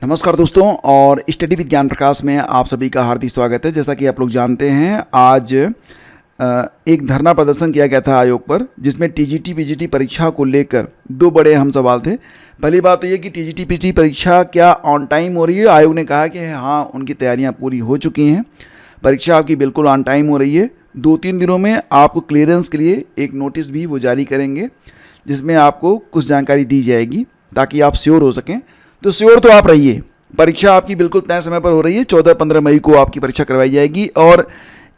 नमस्कार दोस्तों, और स्टडी विद ज्ञान प्रकाश में आप सभी का हार्दिक स्वागत है। जैसा कि आप लोग जानते हैं, आज एक धरना प्रदर्शन किया गया था आयोग पर, जिसमें टीजीटी पीजीटी परीक्षा को लेकर दो बड़े अहम सवाल थे। पहली बात तो ये कि टीजीटी पीजीटी परीक्षा क्या ऑन टाइम हो रही है। आयोग ने कहा कि हाँ, उनकी तैयारियां पूरी हो चुकी हैं, परीक्षा आपकी बिल्कुल ऑन टाइम हो रही है। 2-3 दिनों में आपको क्लियरेंस के लिए एक नोटिस भी वो जारी करेंगे, जिसमें आपको कुछ जानकारी दी जाएगी ताकि आप श्योर हो सकें। तो श्योर तो आप रहिए, परीक्षा आपकी बिल्कुल तय समय पर हो रही है। 14-15 मई को आपकी परीक्षा करवाई जाएगी, और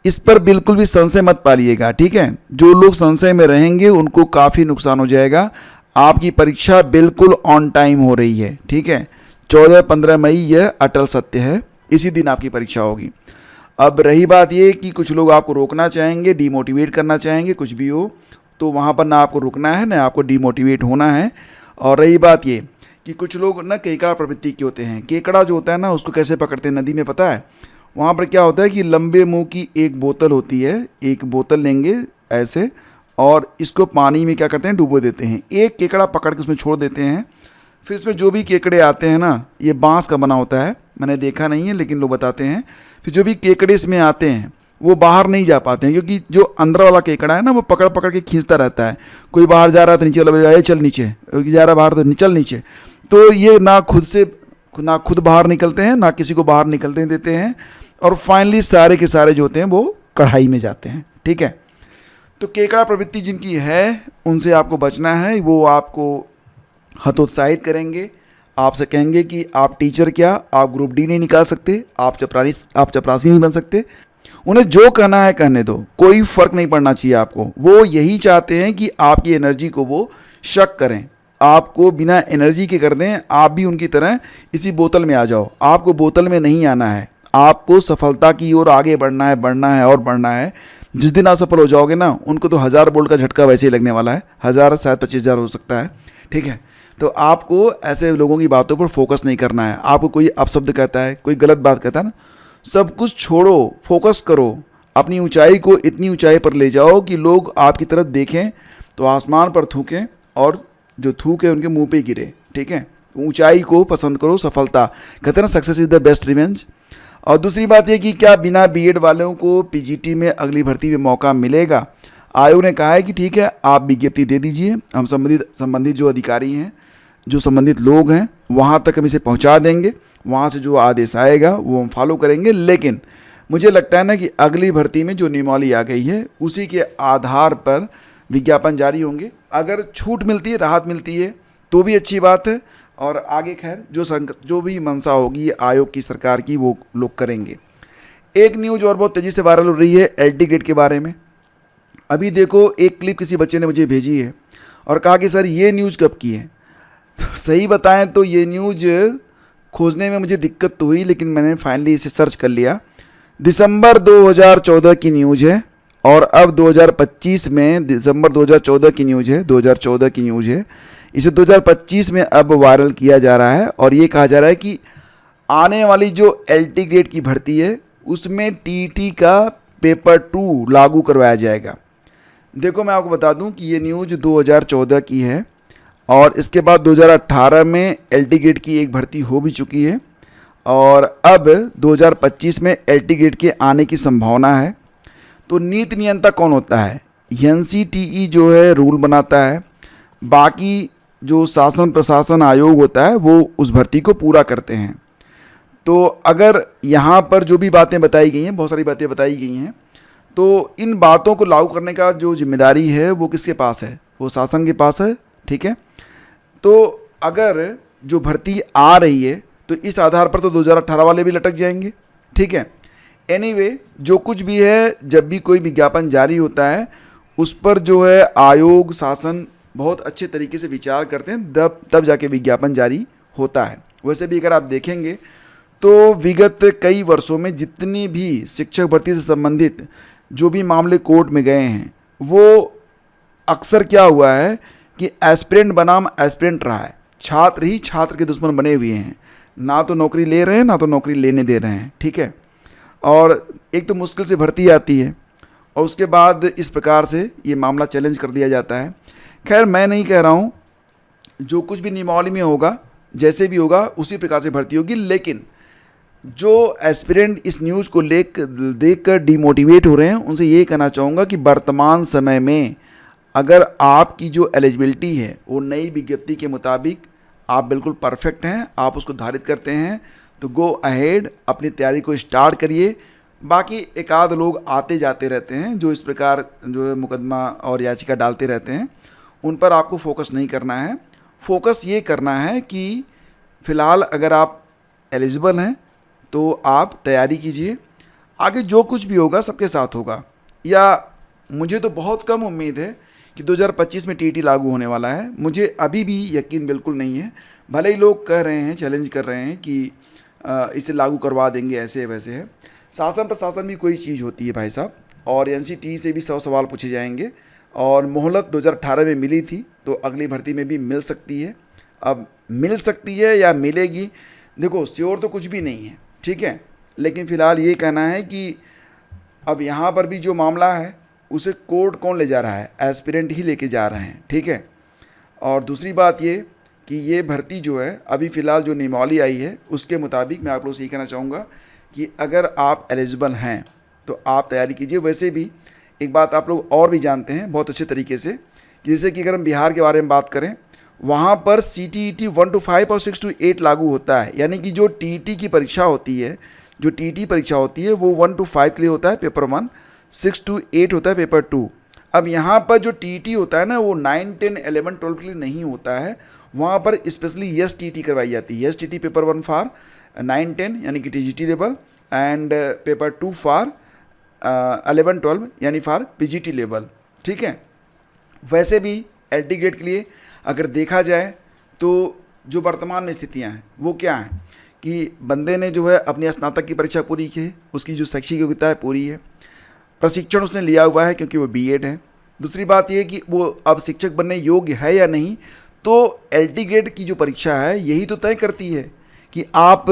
इस पर बिल्कुल भी संशय मत पालिएगा, ठीक है। जो लोग संशय में रहेंगे उनको काफ़ी नुकसान हो जाएगा। आपकी परीक्षा बिल्कुल ऑन टाइम हो रही है, ठीक है। 14-15 मई यह अटल सत्य है, इसी दिन आपकी परीक्षा होगी। अब रही बात ये कि कुछ लोग आपको रोकना चाहेंगे, डीमोटिवेट करना चाहेंगे, कुछ भी हो तो वहाँ पर ना आपको रुकना है ना आपको डीमोटिवेट होना है। और रही बात ये कि कुछ लोग ना केकड़ा प्रवृत्ति के होते हैं। केकड़ा जो होता है ना, उसको कैसे पकड़ते हैं नदी में, पता है? वहाँ पर क्या होता है कि लंबे मुंह की एक बोतल होती है, एक बोतल लेंगे ऐसे, और इसको पानी में क्या करते हैं, डुबो देते हैं। एक केकड़ा पकड़ के उसमें छोड़ देते हैं। फिर इसमें जो भी केकड़े आते हैं ना, ये बांस का बना होता है, मैंने देखा नहीं है लेकिन लोग बताते हैं। फिर जो भी केकड़े इसमें आते हैं वो बाहर नहीं जा पाते हैं, क्योंकि जो अंदर वाला केकड़ा है ना, वो पकड़ पकड़ के खींचता रहता है। कोई बाहर जा रहा है तो नीचे वाला ये चल नीचे, जा रहा बाहर तो निचल नीचे। तो ये ना खुद बाहर निकलते हैं, ना किसी को बाहर निकलते देते हैं, और फाइनली सारे के सारे जो होते हैं वो कढ़ाई में जाते हैं, ठीक है। तो केकड़ा प्रवृत्ति जिनकी है उनसे आपको बचना है। वो आपको हतोत्साहित करेंगे, आपसे कहेंगे कि आप टीचर क्या, आप ग्रुप डी नहीं निकाल सकते, आप चपरासी नहीं बन सकते। उन्हें जो कहना है कहने दो, कोई फ़र्क नहीं पड़ना चाहिए आपको। वो यही चाहते हैं कि आपकी एनर्जी को वो शक करें, आपको बिना एनर्जी के कर दें। आप भी उनकी तरह इसी बोतल में आ जाओ। आपको बोतल में नहीं आना है, आपको सफलता की ओर आगे बढ़ना है और बढ़ना है। जिस दिन आप सफल हो जाओगे ना, उनको तो 1000 वोल्ट का झटका वैसे ही लगने वाला है। 1000 शायद 25,000 हो सकता है, ठीक है। तो आपको ऐसे लोगों की बातों पर फोकस नहीं करना है। आपको कोई अपशब्द कहता है, कोई गलत बात कहता है ना, सब कुछ छोड़ो, फोकस करो। अपनी ऊंचाई को इतनी ऊंचाई पर ले जाओ कि लोग आपकी तरफ देखें तो आसमान पर थूकें, और जो थूक है उनके मुंह पे गिरे, ठीक है। ऊंचाई को पसंद करो, सफलता कहते हैं ना, success is the best revenge. और दूसरी बात यह कि क्या बिना बीएड वालों को पीजीटी में अगली भर्ती में मौका मिलेगा? आयोग ने कहा है कि ठीक है, आप विज्ञप्ति दे दीजिए, हम संबंधित जो अधिकारी हैं, जो संबंधित लोग हैं, वहाँ तक हम इसे पहुँचा देंगे। वहाँ से जो आदेश आएगा वो हम फॉलो करेंगे। लेकिन मुझे लगता है ना कि अगली भर्ती में जो नियमावली आ गई है उसी के आधार पर विज्ञापन जारी होंगे। अगर छूट मिलती है, राहत मिलती है तो भी अच्छी बात है, और आगे खैर जो भी मंशा होगी आयोग की, सरकार की, वो लोग करेंगे। एक न्यूज़ और बहुत तेज़ी से वायरल हो रही है एल टी ग्रेड के बारे में। अभी देखो, एक क्लिप किसी बच्चे ने मुझे भेजी है और कहा कि सर ये न्यूज़ कब की है। तो सही बताएं तो ये न्यूज़ खोजने में मुझे दिक्कत तो हुई, लेकिन मैंने फाइनली इसे सर्च कर लिया। दिसंबर 2014 की न्यूज़ है, और अब 2025 में, दिसंबर 2014 की न्यूज़ है, 2014 की न्यूज़ है। इसे 2025 में अब वायरल किया जा रहा है, और ये कहा जा रहा है कि आने वाली जो एलटी ग्रेड की भर्ती है उसमें टीटी का पेपर 2 लागू करवाया जाएगा। देखो, मैं आपको बता दूं कि ये न्यूज़ 2014 की है, और इसके बाद 2018 में एलटी ग्रेड की एक भर्ती हो भी चुकी है, और अब 2025 में एलटी ग्रेड के आने की संभावना है। तो नीति नियंता कौन होता है? एनसीटीई जो है रूल बनाता है, बाकी जो शासन प्रशासन आयोग होता है वो उस भर्ती को पूरा करते हैं। तो अगर यहाँ पर जो भी बातें बताई गई हैं, बहुत सारी बातें बताई गई हैं, तो इन बातों को लागू करने का जो जिम्मेदारी है वो किसके पास है? वो शासन के पास है, ठीक है। तो अगर जो भर्ती आ रही है तो इस आधार पर तो 2018 वाले भी लटक जाएंगे, ठीक है। एनीवे, जो कुछ भी है, जब भी कोई विज्ञापन जारी होता है उस पर जो है आयोग, शासन बहुत अच्छे तरीके से विचार करते हैं, तब जाके विज्ञापन जारी होता है। वैसे भी अगर आप देखेंगे तो विगत कई वर्षों में जितनी भी शिक्षक भर्ती से संबंधित जो भी मामले कोर्ट में गए हैं, वो अक्सर क्या हुआ है कि एस्पिरेंट बनाम एस्पिरेंट रहा है। छात्र ही छात्र के दुश्मन बने हुए हैं, ना तो नौकरी ले रहे हैं ना तो नौकरी लेने दे रहे हैं, ठीक है। और एक तो मुश्किल से भर्ती आती है, और उसके बाद इस प्रकार से ये मामला चैलेंज कर दिया जाता है। खैर, मैं नहीं कह रहा हूँ, जो कुछ भी नियमावली में होगा जैसे भी होगा उसी प्रकार से भर्ती होगी। लेकिन जो एस्पिरेंट इस न्यूज़ को देख कर डिमोटिवेट हो रहे हैं, उनसे ये कहना चाहूँगा कि वर्तमान समय में अगर आपकी जो एलिजिबिलिटी है वो नई विज्ञप्ति के मुताबिक आप बिल्कुल परफेक्ट हैं, आप उसको धारित करते हैं, तो गो अहेड, अपनी तैयारी को स्टार्ट करिए। बाकी एक आध लोग आते जाते रहते हैं जो इस प्रकार जो है मुकदमा और याचिका डालते रहते हैं, उन पर आपको फोकस नहीं करना है। फोकस ये करना है कि फ़िलहाल अगर आप एलिजिबल हैं तो आप तैयारी कीजिए, आगे जो कुछ भी होगा सबके साथ होगा। या मुझे तो बहुत कम उम्मीद है कि 2025 में टीईटी लागू होने वाला है, मुझे अभी भी यकीन बिल्कुल नहीं है। भले ही लोग कह रहे हैं, चैलेंज कर रहे हैं कि इसे लागू करवा देंगे, ऐसे वैसे है। शासन प्रशासन भी कोई चीज़ होती है भाई साहब, और एनसीटी से भी 100 सवाल पूछे जाएंगे। और मोहलत 2018 में मिली थी, तो अगली भर्ती में भी मिल सकती है। अब मिल सकती है या मिलेगी, देखो श्योर तो कुछ भी नहीं है, ठीक है। लेकिन फ़िलहाल ये कहना है कि अब यहाँ पर भी जो मामला है उसे कोर्ट कौन ले जा रहा है, एस्पिरेंट ही लेके जा रहे हैं, ठीक है। और दूसरी बात ये कि ये भर्ती जो है अभी फ़िलहाल जो नियमावली आई है उसके मुताबिक मैं आप लोगों से ये कहना चाहूँगा कि अगर आप एलिजिबल हैं तो आप तैयारी कीजिए। वैसे भी एक बात आप लोग और भी जानते हैं बहुत अच्छे तरीके से कि जैसे कि अगर हम बिहार के बारे में बात करें, वहाँ पर CTET 1 to 5 और 6 to 8 लागू होता है। यानी कि जो TET की परीक्षा होती है, जो TET परीक्षा होती है वो 1 to 5 के लिए होता है पेपर 1, 6 to 8 होता है पेपर 2। अब यहाँ पर जो TET होता है ना, वो 9, 10, 11, 12 के लिए नहीं होता है। वहाँ पर स्पेशली STT करवाई जाती है। STT पेपर 1 फॉर 9, 10 यानी कि TGT level, and paper 2 for 11, 12 यानी फॉर PGT लेवल, ठीक है। वैसे भी LT ग्रेड के लिए अगर देखा जाए तो जो वर्तमान में स्थितियाँ हैं वो क्या हैं कि बंदे ने जो है अपनी स्नातक की परीक्षा पूरी की है, उसकी जो शैक्षिक योग्यता है पूरी है, प्रशिक्षण उसने लिया हुआ है क्योंकि वो B.Ed है। दूसरी बात ये कि वो अब शिक्षक बनने योग्य है या नहीं, तो LT ग्रेड की जो परीक्षा है यही तो तय करती है कि आप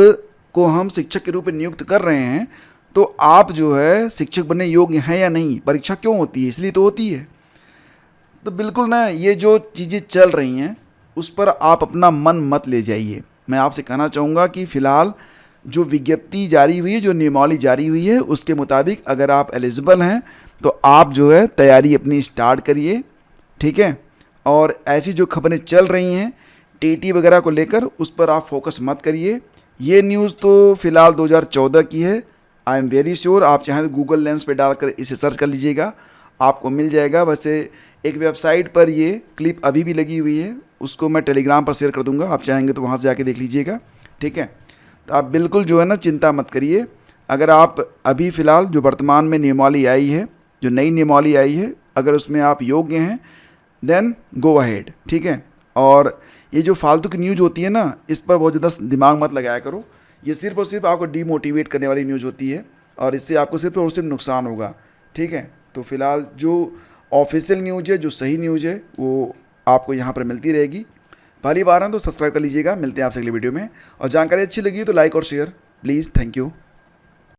को हम शिक्षक के रूप में नियुक्त कर रहे हैं, तो आप जो है शिक्षक बनने योग्य हैं या नहीं। परीक्षा क्यों होती है, इसलिए तो होती है। तो बिल्कुल ना, ये जो चीज़ें चल रही हैं उस पर आप अपना मन मत ले जाइए। मैं आपसे कहना चाहूँगा कि फ़िलहाल जो विज्ञप्ति जारी हुई है, जो नियमावली जारी हुई है, उसके मुताबिक अगर आप एलिजिबल हैं तो आप जो है तैयारी अपनी स्टार्ट करिए, ठीक है। और ऐसी जो खबरें चल रही हैं TET वगैरह को लेकर, उस पर आप फोकस मत करिए। ये न्यूज़ तो फ़िलहाल 2014 की है। आई एम वेरी श्योर, आप चाहें तो गूगल लेंस पे डालकर इसे सर्च कर लीजिएगा, आपको मिल जाएगा। वैसे एक वेबसाइट पर ये क्लिप अभी भी लगी हुई है, उसको मैं टेलीग्राम पर शेयर कर दूंगा, आप चाहेंगे तो वहाँ से जाके देख लीजिएगा, ठीक है। तो आप बिल्कुल जो है ना चिंता मत करिए। अगर आप अभी फ़िलहाल जो वर्तमान में नियमावली आई है, जो नई नियमावली आई है, अगर उसमें आप योग्य हैं देन गो अहेड, ठीक है। और ये जो फालतू की न्यूज़ होती है ना, इस पर बहुत ज़्यादा दिमाग मत लगाया करो। ये सिर्फ और सिर्फ आपको डीमोटिवेट करने वाली न्यूज़ होती है और इससे आपको सिर्फ और सिर्फ नुकसान होगा, ठीक है। तो फिलहाल जो ऑफिशियल न्यूज़ है, जो सही न्यूज़ है, वो आपको यहाँ पर मिलती रहेगी। पहली बार हैं तो सब्सक्राइब कर लीजिएगा। मिलते हैं आपसे अगली वीडियो में, और जानकारी अच्छी लगी तो लाइक और शेयर प्लीज़। Thank you.